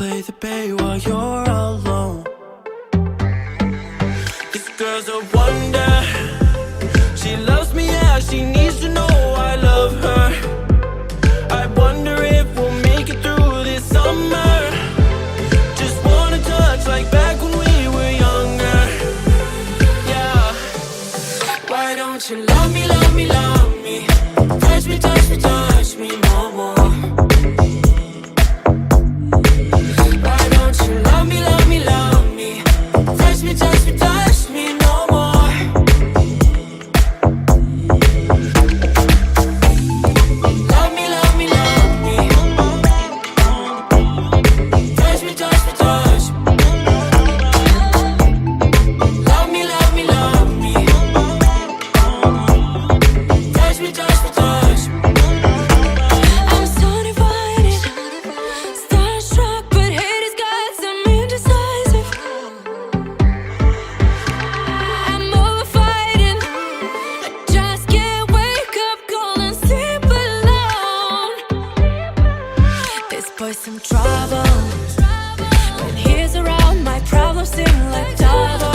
play the bay while you're alone. This girl's a wonder. She loves me, yeah, she needs to know I love her. I wonder if we'll make it through this summer. Just wanna touch like back when we were younger. Yeah. Why don't you love me, love me, love me? Touch me, touch me, touch me no more. Why don't you love me, love me, love me? Touch me, touch me, touch me no more. Love me, love me, love me. Touch me, touch me, touch me. Love me, love me, love me. Touch me, touch me, touch me. I'm so divided, starstruck, but hate has got some indecisive. I'm over fighting, I just can't wake up cold and sleep alone. This boy's some trouble. When he's around, my problems seem like double.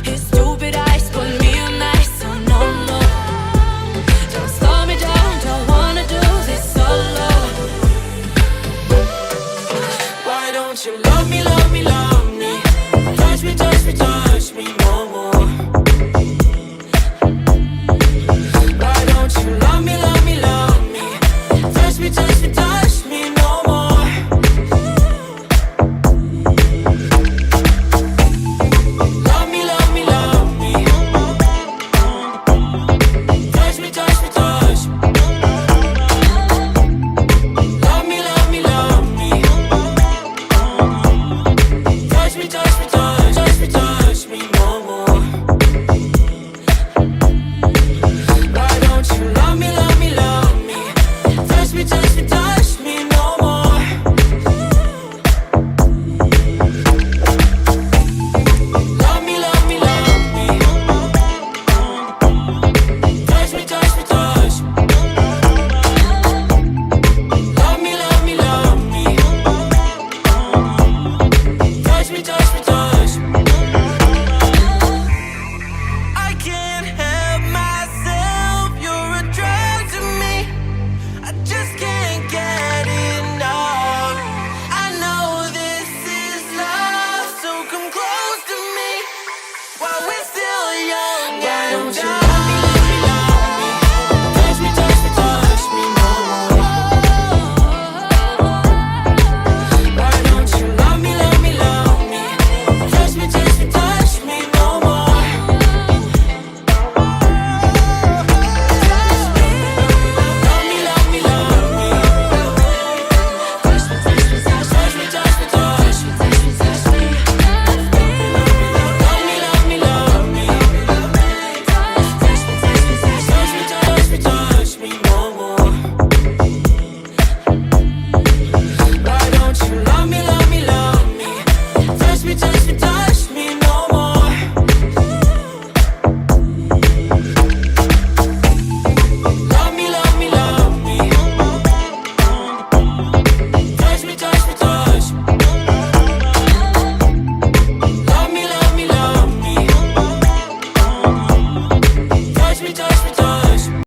His stupid eyes put me on ice, so no, no. Don't slow me down, don't wanna do this solo. Why don't you love me, love me, love me? Touch me, touch me, touch me no more. Why don't you love me, love me, love me? Touch me, touch me, touch me.